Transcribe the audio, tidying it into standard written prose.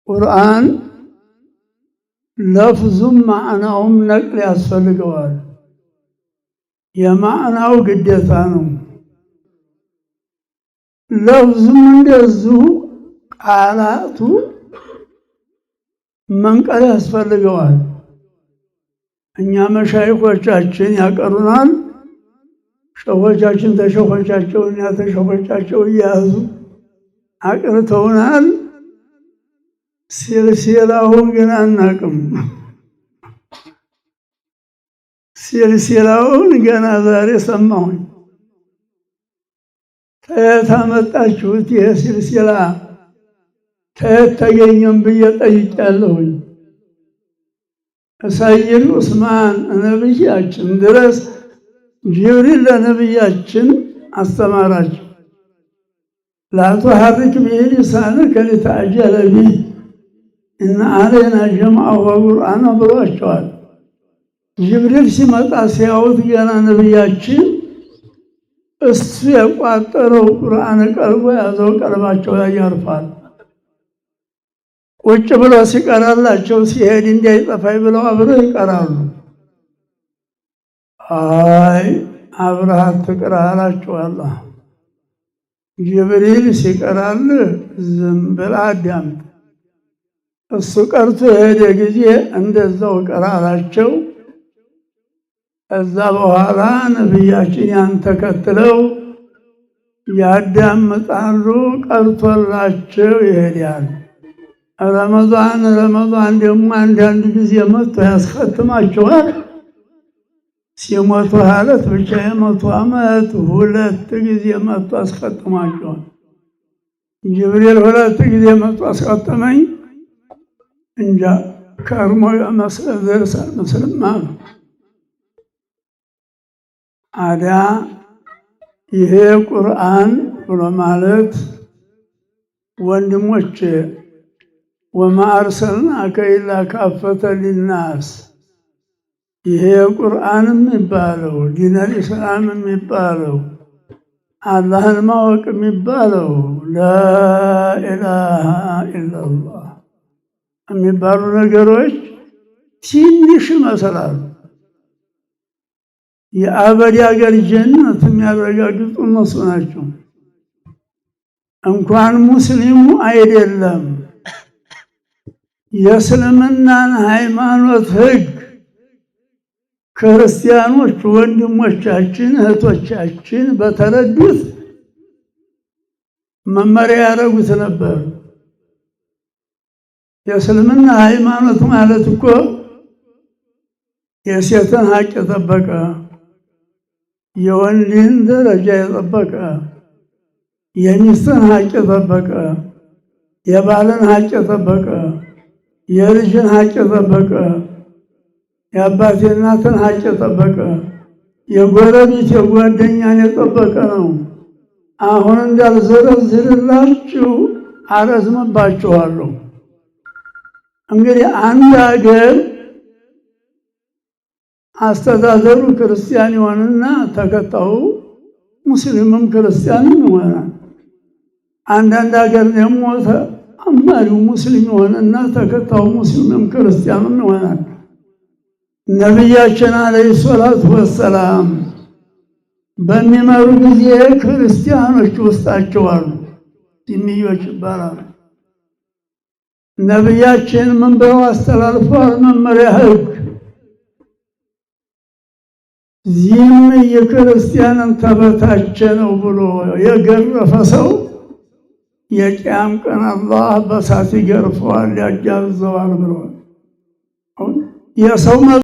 ቁርአን ለፍዙም ማዕናውም ነቅል ያስፈልገዋል። የማዕናው ግዴታ ነው። ለፍዙም እንደዚሁ ቃላቱ መንቀል ያስፈልገዋል። እኛ መሻይኾቻችን ያቀሩናል። ሸኾቻችን ተሸኾቻቸው እና ተሸኾቻቸው እያያዙ አቅርተውናል። ሲልሲላውን ግን አናቅም። ሲልሲላውን ገና ዛሬ ሰማሁኝ። ከየት አመጣችሁት? ይህ ሲልሲላ ከየት ተገኘም ብዬ ጠይቄያለሁኝ። ሰይድ ዑስማን ነብያችን ድረስ ጅብሪል ለነብያችን አስተማራቸው። ላ ቱሐሪክ ቢሂ ሊሳነከ ሊተዕጀለ ቢህ ኢነ ዐለይና ጀምዐሁ ወቁርአነ ብሏቸዋል። ጅብሪል ሲመጣ ሲያዩት ገና ነብያችን እሱ የቋጠረው ቁርአን ቀልቦ ያዘው ቀልባቸው ላይ ያርፋል። ቁጭ ብለው ሲቀራላቸው ሲሄድ እንዳይጠፋኝ ብለው አብረው ይቀራሉ። አይ አብረሃት ትቅራ አላቸው አላህ። ጅብሪል ሲቀራልህ ዝም ብለህ አዳምጥ። እሱ ቀርቶ የሄደ ጊዜ እንደዛው ቅራ አላቸው። እዛ በኋላ ነብያችን ያን ተከትለው ያዳምጣሉ። ቀርቶላቸው ይሄዳል። ረመዳን ደግሞ አንዳንድ ጊዜ መጥቶ ያስከትማቸዋል። ሲሞቱ ሀለት ብቻ የመቶ ዓመት 2 ጊዜ መጥቶ አስከትማቸዋል። ጅብሪል 2 ጊዜ መጥቶ አስከተመኝ። እንጃ ከርሞ የመስለ ደርሳል መስልም አሉ። አዳ ይሄ ቁርአን ብሎ ማለት ወንድሞቼ ወማ አርሰልናከ ኢላ ካፈተ ሊናስ፣ ይሄ ቁርአን የሚባለው ዲነል ኢስላም የሚባለው አላህን ማወቅ የሚባለው ላኢላሃ ኢላላህ የሚባሉ ነገሮች ትንሽ ይመስላሉ። የአበድ አገር ጀነት የሚያረጋግጡ እነሱ ናቸው። እንኳን ሙስሊሙ አይደለም የእስልምናን ሃይማኖት ህግ ክርስቲያኖች ወንድሞቻችን እህቶቻችን በተረዱት መመሪያ ያደረጉት ነበር። የእስልምና ሃይማኖት ማለት እኮ የሴትን ሀቅ የጠበቀ፣ የወንድን ደረጃ የጠበቀ፣ የሚስትን ሀቅ የጠበቀ፣ የባልን ሀቅ የጠበቀ፣ የልጅን ሀቅ የጠበቀ፣ የአባት የእናትን ሀቅ የጠበቀ፣ የጎረቤት የጓደኛን የጠበቀ ነው። አሁን እንዳልዘረዝርላችሁ አረዝምባችኋለሁ። እንግዲህ አንድ ሀገር አስተዳደሩ ክርስቲያን ይሆንና ተከታዩ ሙስሊምም ክርስቲያንም ይሆናል። አንዳንድ ሀገር ደግሞ አማሪው ሙስሊም ይሆንና ተከታዩ ሙስሊምም ክርስቲያንም ይሆናል። ነቢያችን አለይሂ ሰላቱ ወሰላም በሚመሩ ጊዜ ክርስቲያኖች ውስጣቸው አሉ፣ ዚምዮች ይባላሉ። ነቢያችን ምን ብለው አስተላልፈዋል? መመሪያ ህግ ዚም የክርስቲያንን ተበታቸ ነው ብሎ የገረፈ ሰው የቂያም ቀን አላህ በሳት ይገርፈዋል፣ ያጃዘዋል ብለዋል። የሰው